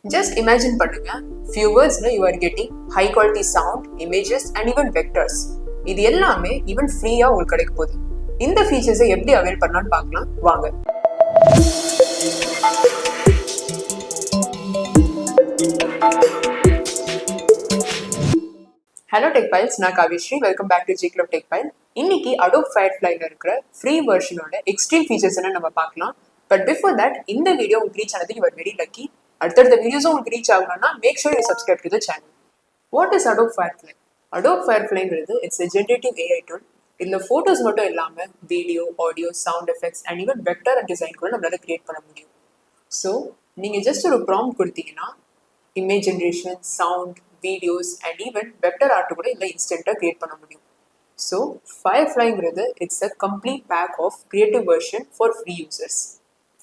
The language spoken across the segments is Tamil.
Just imagine பண்ணுங்க, few words you are getting high quality sound, images and even vectors. இது எல்லாமே even ஃப்ரீயா உங்களுக்கு கிடைக்க போகுது. இந்த ஃபீச்சர்ஸை எப்படி அவைல் பண்ணலாம்னு பார்க்கலாம் வாங்க. ஹலோ Techphiles, நான் காவிஸ்ரீ. வெல்கம் பேக் டு ஜிக்லப் Techphile. இன்னைக்கு Adobe Fireflyல இருக்கிற ஃப்ரீ வெர்ஷனோட எக்ஸ்ட்ரீம் ஃபீச்சர்ஸ் என்ன நம்ம பார்க்கலாம். பட் பிஃபோர் தட் இந்த வீடியோ உங்களுக்கு ரீச் ஆனது யூ ஆர் வெரி லக்கி. அடுத்தடுத்த வீடியோஸும் உங்களுக்கு ரீச் ஆகணும்னா make sure you subscribe to the channel. What is Adobe Firefly? Adobe Fireflyங்கிறது it's a generative AI tool. இதில் ஃபோட்டோஸ் மட்டும் இல்லாமல் video, audio, sound effects and even vector and design கூட நம்மளால கிரியேட் பண்ண முடியும். ஸோ நீங்கள் ஜஸ்ட் ஒரு ப்ராம்ப்ட் கொடுத்தீங்கன்னா image generation, sound, videos and even vector art கூட இதில் இன்ஸ்டன்ட்டாக கிரியேட் பண்ண முடியும். ஸோ ஃபயர்ஃப்ளைங்கிறது it's a complete pack of creative version for free users.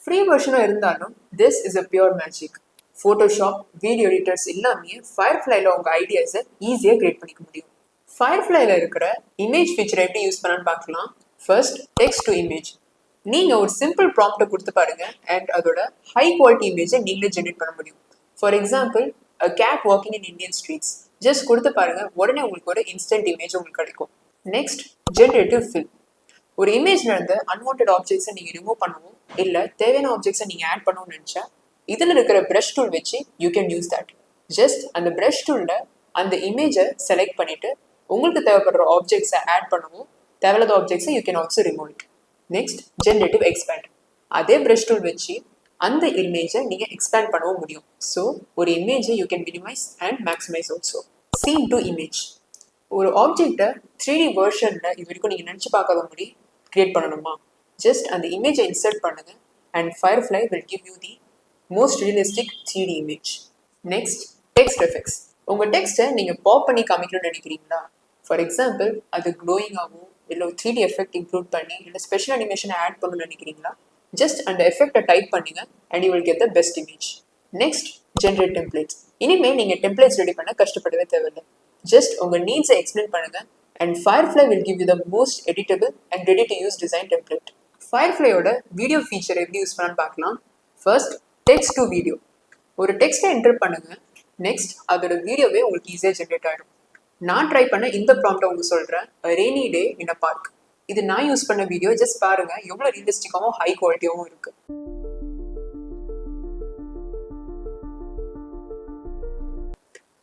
Free வெர்ஷனாக இருந்தாலும் this is a pure magic. Photoshop, video editors எல்லாமே ஃபயர்ஃப்ளைல உங்கள் ஐடியாஸை ஈஸியாக கிரியேட் பண்ணிக்க முடியும். ஃபயர்ஃப்ளைல இருக்கிற இமேஜ் ஃபீச்சரை எப்படி யூஸ் பண்ணலான்னு பார்க்கலாம். First, text to image. நீங்கள் ஒரு சிம்பிள் ப்ராம்ப்டை கொடுத்து பாருங்க அண்ட் அதோட ஹை குவாலிட்டி இமேஜை நீங்களே ஜென்ரேட் பண்ண முடியும். For example, a cat walking in Indian streets. Just கொடுத்து பாருங்க, உடனே உங்களுக்கு ஒரு இன்ஸ்டன்ட் இமேஜ் உங்களுக்கு கிடைக்கும். Next, generative fill. ஒரு இமேஜ்ல இருந்து அன்வான்ட் ஆப்ஜெக்ட்ஸை நீங்க ரிமூவ் பண்ணவும் இல்லை தேவையான ஆப்ஜெக்ட்ஸை நீங்க ஆட் பண்ணணும்னு நினைச்சா இதில் இருக்கிற ப்ரஷ் டூல் வச்சு you can use that. Just அந்த ப்ரஷ் டூலில் அந்த இமேஜை செலக்ட் பண்ணிட்டு உங்களுக்கு தேவைப்படுற ஆப்ஜெக்ட்ஸை ஆட் பண்ணவும், தேவையில்லாத ஆப்ஜெக்ட்ஸை you can also remove it. Next, generative expand. அதே ப்ரஷ் டூல் வச்சு அந்த இமேஜை நீங்கள் எக்ஸ்பேண்ட் பண்ணவும் முடியும். ஸோ ஒரு இமேஜை you can minimise and maximise also. Scene to image. ஒரு ஆப்ஜெக்டை 3D வெர்ஷனில் இது வரைக்கும் நீங்கள் நினச்சி பார்க்காத மாதிரி கிரியேட் பண்ணணுமா? ஜஸ்ட் அந்த இமேஜை இன்சர்ட் பண்ணுங்க and Firefly will give you the most realistic 3D image. Next, text effects. உங்கள் டெக்ஸ்ட்டை நீங்கள் பாப் பண்ணி காமிக்கணும்னு நினைக்கிறீங்களா? ஃபார் எக்ஸாம்பிள், அது க்ளோயிங் ஆகும், இல்லை 3D எஃபெக்ட் இன்க்ளூட் பண்ணி இல்லை ஸ்பெஷல் அனிமேஷனை ஆட் பண்ணணும்னு நினைக்கிறீங்களா? ஜஸ்ட் அந்த எஃபெக்டை டைப் பண்ணுங்க and you will get the best image. Next, generate templates. இனிமேல் நீங்கள் டெம்ப்ளேட்ஸ் ரெடி பண்ண கஷ்டப்படவே தேவையில்லை. ஜஸ்ட் உங்கள் நீட்ஸை எக்ஸ்பிளைன் பண்ணுங்க and Firefly will give you the most editable and ready to use design template. Fireflyயோட வீடியோ ஃபீச்சர் எப்படி யூஸ் பண்ணலான்னு பார்க்கலாம். First, text to video. ஒரு டெக்ஸ்ட்டை என்டர் பண்ணுங்க, நெக்ஸ்ட் அதோட வீடியோவே உங்களுக்கு ஈஸியாக ஜென்ரேட் ஆகிடும். நான் ட்ரை பண்ண இந்த ப்ராம்ப்டை உங்களுக்கு சொல்கிறேன், ரெய்னி டே இன் அ பார்க். இது நான் யூஸ் பண்ண வீடியோ. ஜஸ்ட் பாருங்க எவ்வளோ ரியலிஸ்டிக்காகவும் ஹை குவாலிட்டியாகவும் இருக்கு.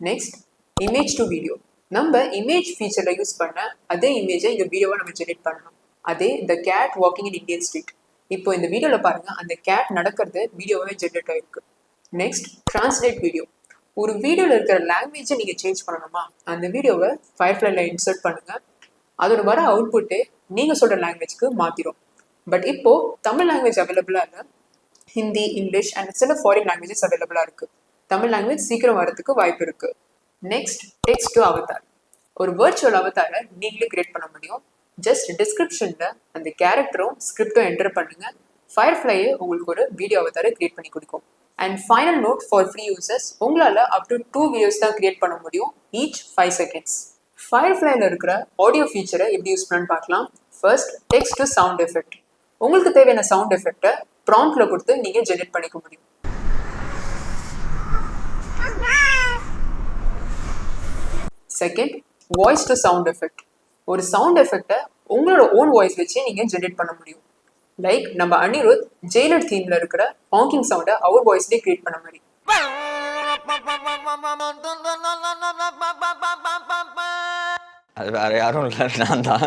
Next, image to video. நம்ம இமேஜ் ஃபீச்சரில் யூஸ் பண்ண அதே இமேஜை இந்த வீடியோவை நம்ம ஜென்ரேட் பண்ணலாம். அதே the cat walking in Indian street. இப்போ இந்த வீடியோவில் பாருங்க, அந்த கேட் நடக்கிறது வீடியோவே ஜென்ரேட் ஆகிருக்கு. Next, translate video. ஒரு வீடியோவில் இருக்கிற லாங்குவேஜை நீங்கள் சேஞ்ச் பண்ணணுமா? அந்த வீடியோவை Fireflyல இன்சர்ட் பண்ணுங்க, அதோட வர அவுட்புட்டு நீங்கள் சொல்கிற லாங்குவேஜ்க்கு மாற்றிடும். பட் இப்போது தமிழ் லாங்குவேஜ் அவைலபிளாக இல்லை, ஹிந்தி, இங்கிலீஷ் அண்ட் சில ஃபாரின் லாங்குவேஜஸ் அவைலபிளாக இருக்குது. தமிழ் லாங்குவேஜ் சீக்கிரம் வரதுக்கு வாய்ப்பு இருக்குது. Next, text to Avatar. ஒரு வர்ச்சுவல் அவதாரை நீங்களே கிரியேட் பண்ண முடியும். ஜஸ்ட் டிஸ்கிரிப்ஷனில் அந்த கேரக்டரும் ஸ்கிரிப்டும் என்டர் பண்ணுங்க, Fireflyயே உங்களுக்கு ஒரு வீடியோ அவதாரை கிரியேட் பண்ணி கொடுக்கும். And final note for free users, உங்களால் அப் டு 2 வீடியோஸ் தான் கிரியேட் பண்ண முடியும், ஈச் 5 செகண்ட்ஸ். Fireflyல இருக்கிற ஆடியோ ஃபீச்சரை எப்படி யூஸ் பண்ணலான்னு பார்க்கலாம். First, text to sound effect. உங்களுக்கு தேவையான சவுண்ட் எஃபெக்டை ப்ராம்ப்ட்ல கொடுத்து நீங்கள் ஜென்ரேட் பண்ணிக்க முடியும். Second, voice to sound effect. ஒரு சவுண்ட் எஃபெக்டை உங்களோட ஓன் வாய்ஸ் வச்சு நீங்கள் ஜென்ரேட் பண்ண முடியும். லைக் நம்ம அனிருத் ஜெயிலர் தீம்ல இருக்கிற ஹாங்கிங் சவுண்டை அவர் வாய்ஸ்லேயே கிரியேட் பண்ண மாதிரி. அது வேற யாரும் இல்லை, நான் தான்.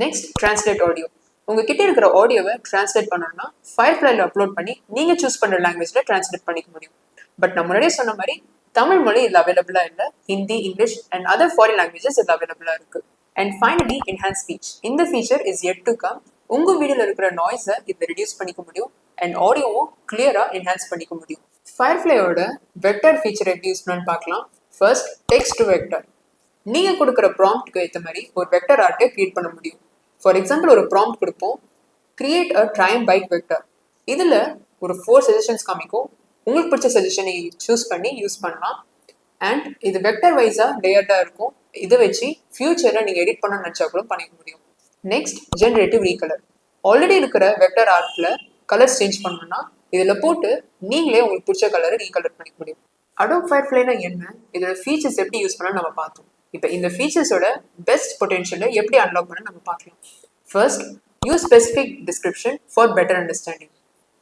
Next, translate audio. உங்ககிட்ட இருக்கிற ஆடியோவை டிரான்ஸ்லேட் பண்ணணும்னா Fireflyல அப்லோட் பண்ணி நீங்கள் சூஸ் பண்ணுற லாங்குவேஜில் டிரான்ஸ்லேட் பண்ணிக்க முடியும். பட் நான் முன்னாடியே சொன்ன மாதிரி தமிழ் மொழி இதில் அவைலபிளாக இல்லை, Hindi, English and other foreign languages இதில் அவைலபிளாக இருக்குது. And finally, enhance speech. இந்த feature is yet to come. உங்கள் வீடியோவில் இருக்கிற நாய்ஸை இதை ரெடியூஸ் பண்ணிக்க முடியும் அண்ட் ஆடியோவும் கிளியராக என்ஹான்ஸ் பண்ணிக்க முடியும். Fireflyயோட வெக்டர் ஃபீச்சர் எப்படி யூஸ் பண்ணலான்னு பார்க்கலாம். First, text to vector. நீங்கள் கொடுக்குற ப்ராம்ப்ட்க்கு ஏற்ற மாதிரி ஒரு வெக்டர் ஆர்ட்டை கிரியேட் பண்ண முடியும். ஃபார் எக்ஸாம்பிள், ஒரு ப்ராம்ப்ட் கொடுப்போம், கிரியேட் அ ட்ரைம் பைக் வெக்டர். இதில் ஒரு 4 சஜஷன்ஸ் காமிக்கும். உங்களுக்கு பிடிச்ச சஜஷனை சூஸ் பண்ணி யூஸ் பண்ணலாம். அண்ட் இது வெக்டர் வைஸாக லேயர்டாக இருக்கும். இதை வச்சு ஃபியூச்சரில் நீங்கள் எடிட் பண்ண நினச்சா கூட பண்ணிக்க முடியும். Next, generative recolour. ஆல்ரெடி இருக்கிற வெக்டர் ஆர்ட்டில் கலர்ஸ் சேஞ்ச் பண்ணணும்னா இதில் போட்டு நீங்களே உங்களுக்கு பிடிச்ச கலரை ரீகலர் பண்ணிக்க முடியும். அடோப் ஃபயர்ஃப்ளைனா என்ன, இதோட ஃபீச்சர்ஸ் எப்படி யூஸ் பண்ண நம்ம பார்த்தோம். இப்போ இந்த ஃபீச்சர்ஸோட பெஸ்ட் பொட்டென்ஷியலை எப்படி அன்லாக் பண்ண நம்ம பார்க்கலாம். First, use specific description for better understanding.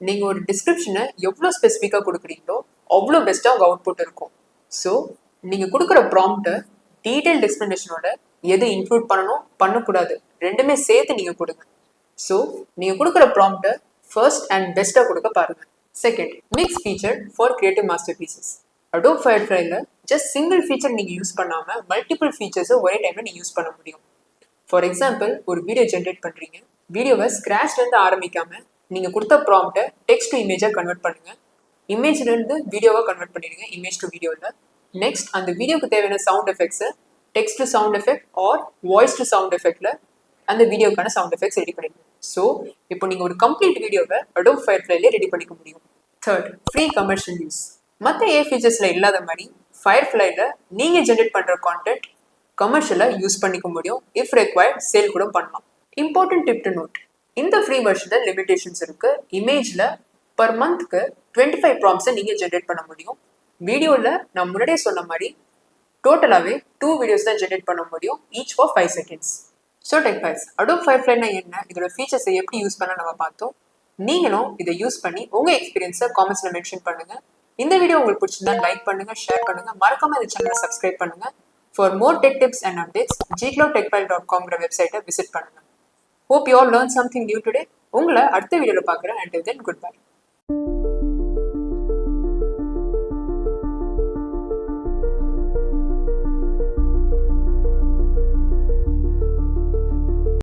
நீங்கள் ஒரு டிஸ்கிரிப்ஷனை எவ்வளோ ஸ்பெசிஃபிக்காக கொடுக்குறீங்களோ அவ்வளோ பெஸ்ட்டாக உங்கள் அவுட்புட் இருக்கும். ஸோ நீங்கள் கொடுக்குற ப்ராம்ப்டை டீடைல்டு எக்ஸ்பிளனேஷனோட எது இன்க்ளூட் பண்ணணும் பண்ணக்கூடாது ரெண்டுமே சேர்த்து நீங்கள் கொடுங்க. ஸோ நீங்கள் கொடுக்குற ப்ராம்ப்டை ஃபர்ஸ்ட் அண்ட் பெஸ்ட்டாக கொடுக்க பாருங்கள். Second, mix feature for creative masterpieces. Adobe ஃபயர்ஃப்ளைல ஜஸ்ட் சிங்கிள் ஃபீச்சர் நீங்கள் யூஸ் பண்ணாமல் மல்டிபிள் ஃபீச்சர்ஸை ஒரே டைமில் நீங்கள் யூஸ் பண்ண முடியும். ஃபார் எக்ஸாம்பிள், ஒரு வீடியோ ஜென்ரேட் பண்ணுறீங்க. வீடியோவை ஸ்க்ராச்லேருந்து ஆரம்பிக்காமல் நீங்கள் கொடுத்த ப்ராம்ப்டை டெக்ஸ்ட் டு இமேஜாக கன்வெர்ட் பண்ணுங்கள். இமேஜ்லேருந்து வீடியோவாக கன்வெர்ட் பண்ணிடுங்க, இமேஜ் டு வீடியோவில். நெக்ஸ்ட், அந்த வீடியோக்கு தேவையான சவுண்ட் எஃபெக்ட்ஸை text to sound effect or voice to sound எஃபெக்டில் அந்த வீடியோக்கான சவுண்ட் எஃபெக்ட்ஸ் ரெடி பண்ணிடுங்க. ஸோ இப்போ நீங்கள் ஒரு கம்ப்ளீட் வீடியோவை அடோப் ஃபயர்ஃப்ளைலே ரெடி பண்ணிக்க முடியும். Third, free commercial use. மற்ற ஃபீச்சர்ஸில் இல்லாத மாதிரி ஃபயர்ஃப்ளைல நீங்கள் ஜென்ரேட் பண்ணுற கான்டென்ட் கமர்ஷியலாக யூஸ் பண்ணிக்க முடியும். இஃப் ரெக்வயர்ட் சேல் கூட பண்ணலாம். இம்பார்ட்டன்ட் டிப் டு நோட், இந்த ஃப்ரீ வெர்ஷனில் லிமிடேஷன்ஸ் இருக்குது. இமேஜில் பர் மந்த்க்கு 25 ப்ராம்ப்ஸை நீங்கள் ஜென்ரேட் பண்ண முடியும். வீடியோவில் நான் முன்னாடியே சொன்ன மாதிரி டோட்டலாகவே 2 வீடியோஸ் தான் ஜென்ரேட் பண்ண முடியும், each for 5 seconds. So Techphiles, Adobe ஃபயர்ஃப்ளைனா என்ன, இதோட ஃபீச்சர்ஸை எப்படி யூஸ் பண்ண நம்ம பார்த்தோம். நீங்களும் இதை யூஸ் பண்ணி உங்கள் எக்ஸ்பீரியன்ஸை காமெண்ட்ஸில் மென்ஷன் பண்ணுங்கள். இந்த வீடியோ உங்களுக்கு பிடிச்சிருந்தா லைக் பண்ணுங்கள், ஷேர் பண்ணுங்கள், மறக்காம இந்த சேனலை சப்ஸ்கிரைப் பண்ணுங்கள். For more tech tips and updates gcloudtechphile.com வெப்சைட்டை விசிட் பண்ணுங்கள். Hope you all learn something new today. உங்களை அடுத்த வீடியோவில் பார்க்குறேன். Until then, good bye.